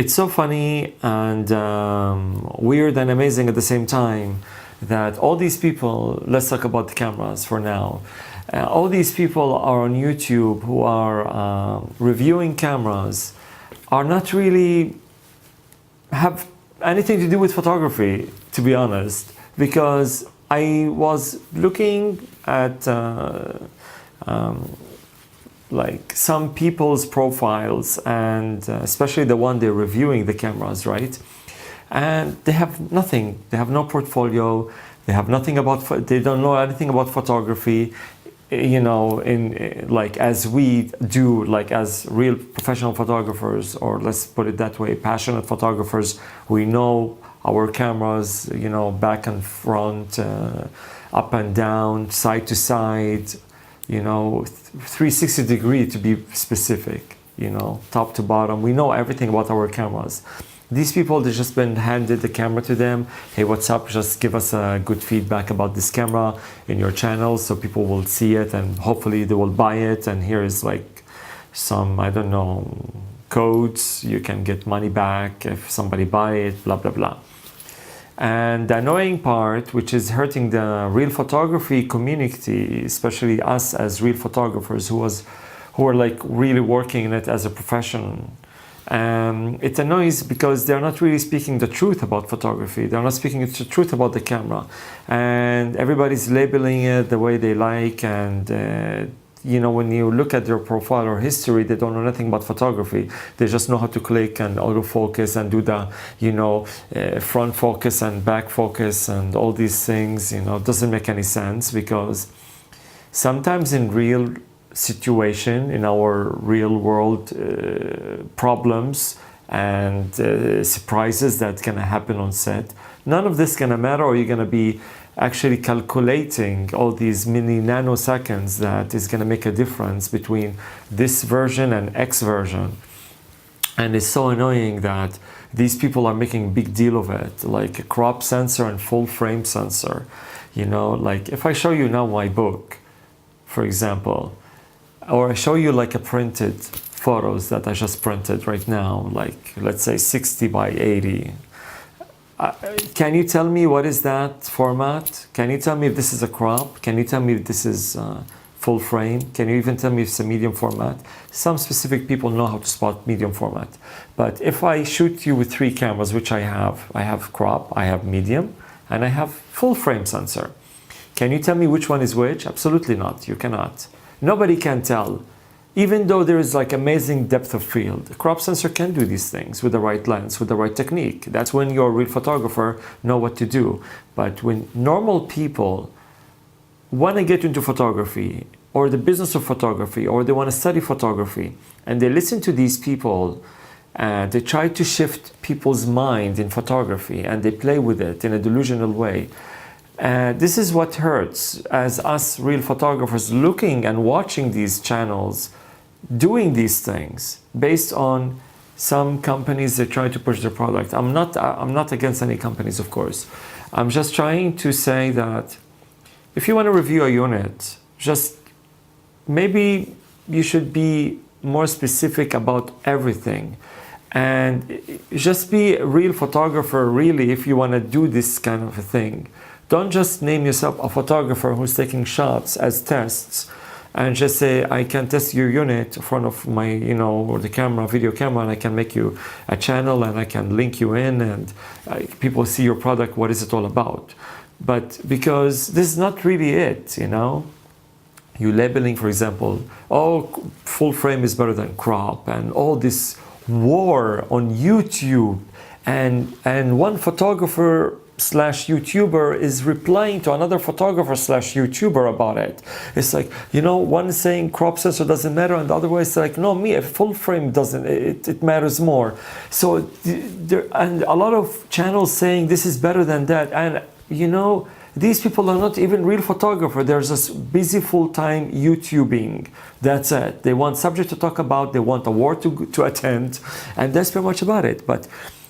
It's so funny and weird and amazing at the same time that all these people, let's talk about the cameras for now. All these people are on YouTube who are reviewing cameras are not really have anything to do with photography, to be honest, because I was looking at like some people's profiles, and especially the one they're reviewing the cameras, right? And they have nothing. They have no portfolio. They have nothing about. They don't know anything about photography. You know, in like as we do, like as real professional photographers, or let's put it that way, passionate photographers, we know our cameras, you know, back and front, up and down, side to side, you know, 360 degree to be specific, you know, top to bottom. We know everything about our cameras. These people, they've just been handed the camera to them. Hey, what's up? Just give us a good feedback about this camera in your channel so people will see it and hopefully they will buy it. And here is like some, I don't know, codes. You can get money back if somebody buy it, blah, blah, blah. And the annoying part, which is hurting the real photography community, especially us as real photographers who are like really working in it as a profession. It annoys because they're not really speaking the truth about photography. They're not speaking the truth about the camera, and everybody's labeling it the way they like. And you know, when you look at their profile or history, they don't know nothing about photography. They just know how to click and autofocus and do the, you know, front focus and back focus and all these things. You know, it doesn't make any sense, because sometimes in real situation, in our real world problems and surprises that gonna happen on set, none of this gonna matter, or you're gonna be actually calculating all these mini nanoseconds that is gonna make a difference between this version and X version. And it's so annoying that these people are making a big deal of it, like a crop sensor and full frame sensor. You know, like if I show you now my book, for example, or I show you like a printed photos that I just printed right now, like let's say 60 by 80. Can you tell me what is that format? Can you tell me if this is a crop? Can you tell me if this is full frame? Can you even tell me if it's a medium format? Some specific people know how to spot medium format. But if I shoot you with 3 cameras, which I have crop, I have medium, and I have full frame sensor. Can you tell me which one is which? Absolutely not. You cannot. Nobody can tell, even though there is like amazing depth of field. The crop sensor can do these things with the right lens, with the right technique. That's when you're a real photographer, know what to do. But when normal people want to get into photography, or the business of photography, or they want to study photography, and they listen to these people, they try to shift people's mind in photography, and they play with it in a delusional way. This is what hurts, as us real photographers looking and watching these channels doing these things based on some companies that try to push their product. I'm not against any companies, of course. I'm just trying to say that if you want to review a unit, just maybe you should be more specific about everything. And just be a real photographer, really, if you want to do this kind of a thing. Don't just name yourself a photographer who's taking shots as tests and just say, I can test your unit in front of my, you know, or the camera, video camera, and I can make you a channel and I can link you in and people see your product, what is it all about? But because this is not really it, you know? You labeling, for example, oh, full frame is better than crop, and all this war on YouTube, and one photographer slash YouTuber is replying to another photographer slash YouTuber about it. It's like, you know, one is saying crop sensor doesn't matter, and the other way is like, no, me, a full frame doesn't, it matters more. So there, and a lot of channels saying this is better than that, and you know, these people are not even real photographers. They're just busy full-time YouTubing. That's it. They want subject to talk about, they want award to attend, and that's pretty much about it. But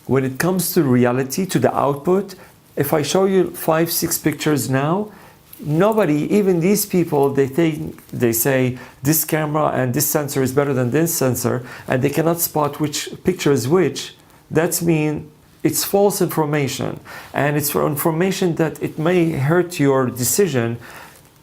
when it comes to reality, to the output, if I show you 5-6 pictures now, nobody, even these people, they say this camera and this sensor is better than this sensor, and they cannot spot which picture is which. That's mean it's false information, and it's for information that it may hurt your decision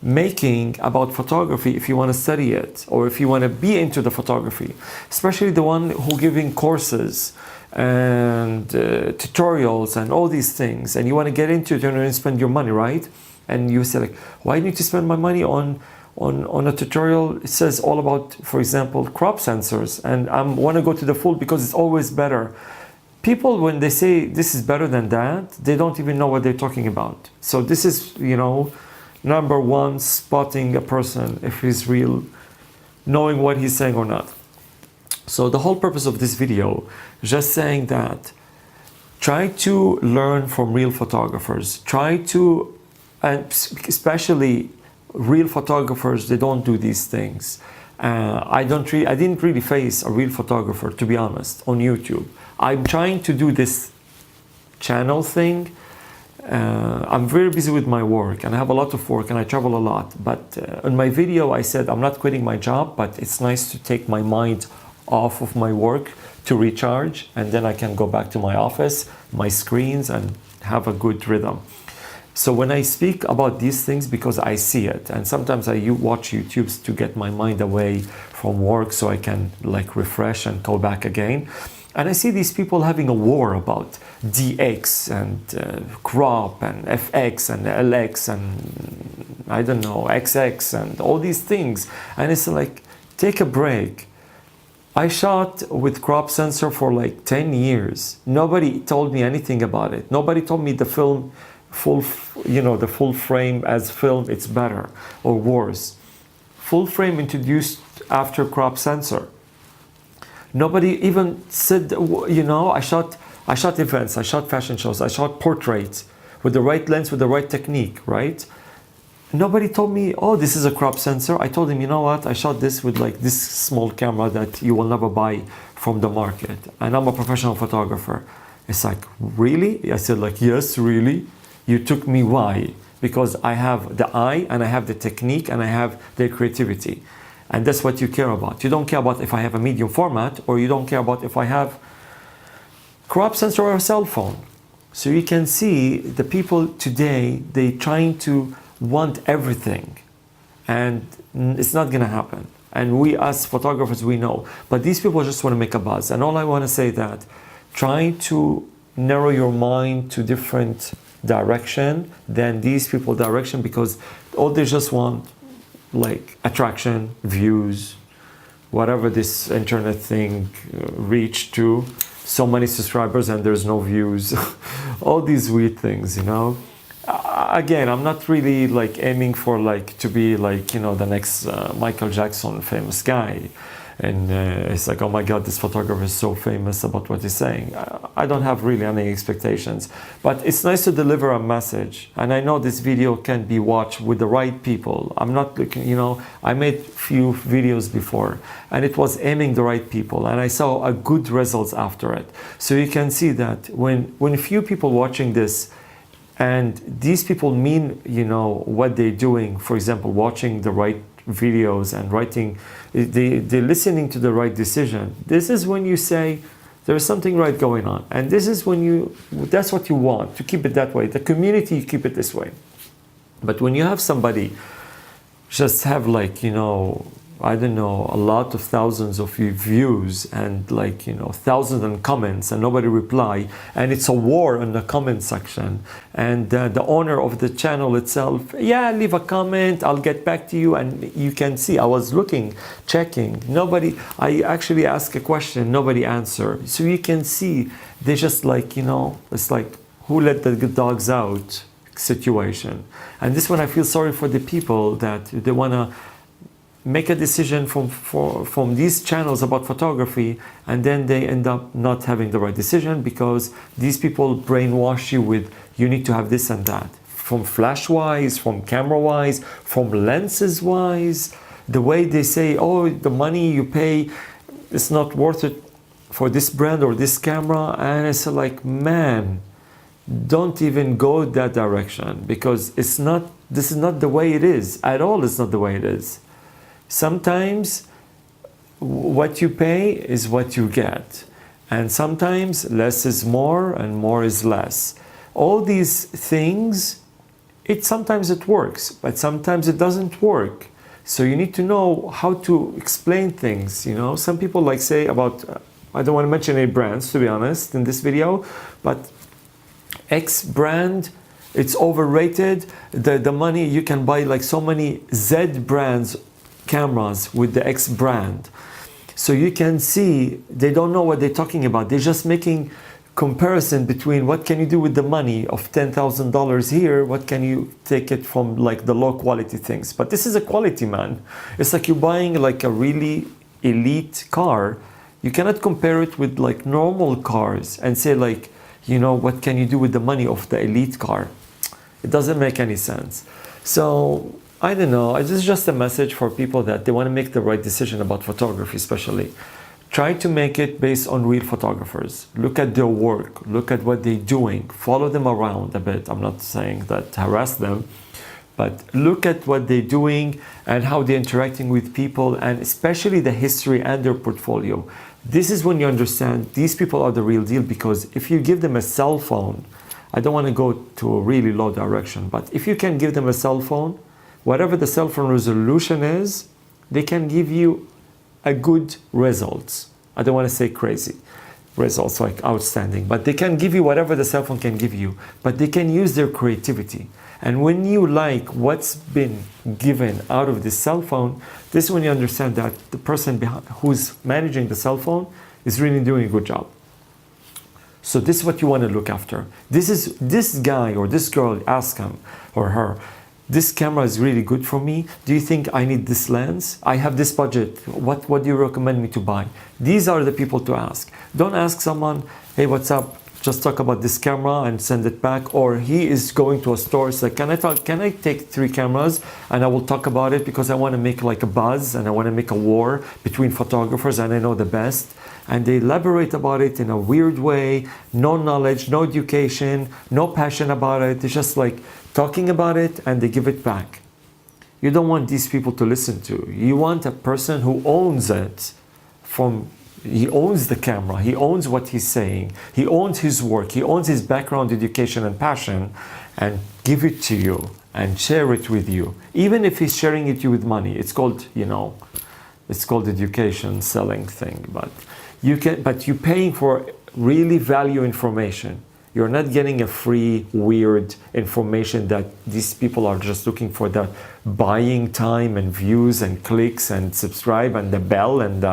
making about photography if you want to study it or if you want to be into the photography, especially the one who giving courses and tutorials and all these things, and you want to get into it and spend your money, right? And you say like, why need to spend my money on a tutorial? It says all about, for example, crop sensors, and I want to go to the full because it's always better. People, when they say this is better than that, they don't even know what they're talking about. So this is, number one, spotting a person if he's real, knowing what he's saying or not. So the whole purpose of this video, just saying that try to learn from real photographers. Try to, and especially real photographers, they don't do these things. I didn't really face a real photographer, to be honest, on YouTube. I'm trying to do this channel thing. I'm very busy with my work, and I have a lot of work, and I travel a lot. But in my video, I said I'm not quitting my job, but it's nice to take my mind off of my work to recharge, and then I can go back to my office, my screens, and have a good rhythm. So when I speak about these things, because I see it, and sometimes I watch YouTubes to get my mind away from work so I can like refresh and go back again. And I see these people having a war about DX and crop and FX and LX and I don't know, XX and all these things. And it's like, take a break. I shot with crop sensor for like 10 years. Nobody told me anything about it. Nobody told me the film the full frame as film, it's better or worse. Full frame introduced after crop sensor. Nobody even said, I shot events, I shot fashion shows, I shot portraits with the right lens, with the right technique, right? Nobody told me, oh, this is a crop sensor. I told him, you know what? I shot this with like this small camera that you will never buy from the market. And I'm a professional photographer. It's like, really? I said like, yes, really? You took me, why? Because I have the eye and I have the technique and I have the creativity. And that's what you care about. You don't care about if I have a medium format, or you don't care about if I have crop sensor or a cell phone. So you can see the people today, they trying to want everything, and it's not gonna happen. And we as photographers, we know, but these people just want to make a buzz. And all I want to say that try to narrow your mind to different direction than these people direction, because all they just want like attraction, views, whatever this internet thing reach to, so many subscribers and there's no views, all these weird things, Again, I'm not really like aiming for like to be like, the next Michael Jackson famous guy. And it's like, oh my God, this photographer is so famous about what he's saying. I don't have really any expectations, but it's nice to deliver a message. And I know this video can be watched with the right people. I'm not looking, I made few videos before and it was aiming the right people, and I saw a good results after it. So you can see that when few people watching this, and these people mean, what they're doing, for example, watching the right videos and writing, they're listening to the right decision. This is when you say there's something right going on. And this is when that's what you want, to keep it that way. The community, you keep it this way. But when you have somebody just have like, I don't know, a lot of thousands of views and like, thousands of comments and nobody reply, and it's a war in the comment section, and the owner of the channel itself, yeah, leave a comment, I'll get back to you. And you can see I was checking, I actually asked a question, nobody answered. So you can see they just like, it's like who let the dogs out situation. And this one, I feel sorry for the people that they want to make a decision from these channels about photography, and then they end up not having the right decision because these people brainwash you with, you need to have this and that, from flash wise, from camera wise, from lenses wise. The way they say, oh, the money you pay is not worth it for this brand or this camera. And it's like, man, don't even go that direction, because this is not the way it is at all. It's not the way it is. Sometimes what you pay is what you get. And sometimes less is more and more is less. All these things, sometimes it works, but sometimes it doesn't work. So you need to know how to explain things. You know, some people like say about, I don't want to mention any brands to be honest in this video, but X brand, it's overrated. The money, you can buy like so many Z brands cameras with the X brand. So you can see they don't know what they're talking about. They're just making comparison between what can you do with the money of $10,000 here, what can you take it from like the low quality things. But this is a quality, man. It's like you're buying like a really elite car. You cannot compare it with like normal cars and say like, you know, what can you do with the money of the elite car? It doesn't make any sense. So I don't know, this is just a message for people that they want to make the right decision about photography especially. Try to make it based on real photographers. Look at their work, look at what they're doing, follow them around a bit. I'm not saying that harass them, but look at what they're doing and how they're interacting with people, and especially the history and their portfolio. This is when you understand these people are the real deal, because if you give them a cell phone, I don't want to go to a really low direction, but if you can give them a cell phone, whatever the cell phone resolution is, they can give you a good results. I don't want to say crazy results, like outstanding, but they can give you whatever the cell phone can give you, but they can use their creativity. And when you like what's been given out of this cell phone, this is when you understand that the person who's managing the cell phone is really doing a good job. So this is what you want to look after. This guy or this girl, ask him or her, this camera is really good for me. Do you think I need this lens? I have this budget. What do you recommend me to buy? These are the people to ask. Don't ask someone, hey, what's up? Just talk about this camera and send it back. Or he is going to a store, it's like, can I take 3 cameras and I will talk about it because I want to make like a buzz and I want to make a war between photographers and I know the best. And they elaborate about it in a weird way, no knowledge, no education, no passion about it. It's just like talking about it and they give it back. You don't want these people to listen to. You want a person who owns it. He owns the camera, he owns what he's saying, he owns his work, he owns his background, education and passion, and give it to you and share it with you. Even if he's sharing it with money, it's called, you know, it's called education selling thing, but you're paying for really value information. You're not getting a free, weird information that these people are just looking for, the buying time and views and clicks and subscribe and the bell and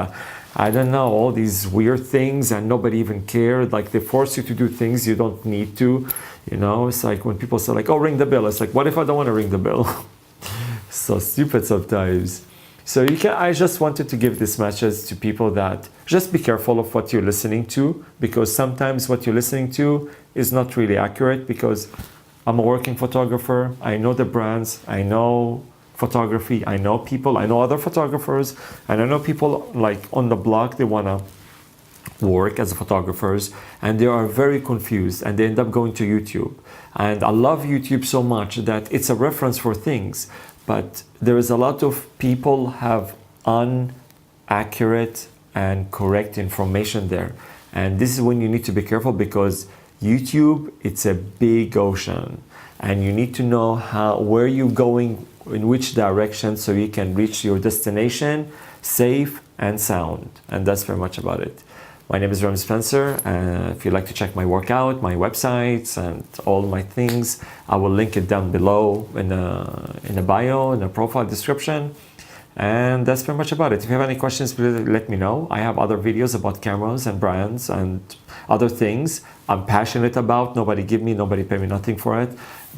I don't know, all these weird things, and nobody even cared. Like they force you to do things you don't need to. You know, it's like when people say like, oh, ring the bell. It's like, what if I don't want to ring the bell? So stupid sometimes. So I just wanted to give this message to people that just be careful of what you're listening to, because sometimes what you're listening to is not really accurate, because I'm a working photographer. I know the brands, I know photography, I know people, I know other photographers, and I know people like on the block, they want to work as photographers and they are very confused and they end up going to YouTube. And I love YouTube so much that it's a reference for things, but there is a lot of people have inaccurate and correct information there. And this is when you need to be careful, because YouTube, it's a big ocean and you need to know where you're going, in which direction, so you can reach your destination safe and sound. And that's very much about it. My name is Ramsey Spencer. If you'd like to check my workout, my websites, and all my things, I will link it down below in the bio, in the profile description. And that's pretty much about it. If you have any questions, please let me know. I have other videos about cameras and brands and other things I'm passionate about. Nobody pay me nothing for it.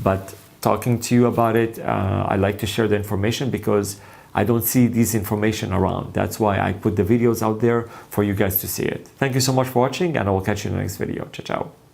But talking to you about it, I like to share the information because I don't see this information around. That's why I put the videos out there for you guys to see it. Thank you so much for watching, and I will catch you in the next video. Ciao, ciao.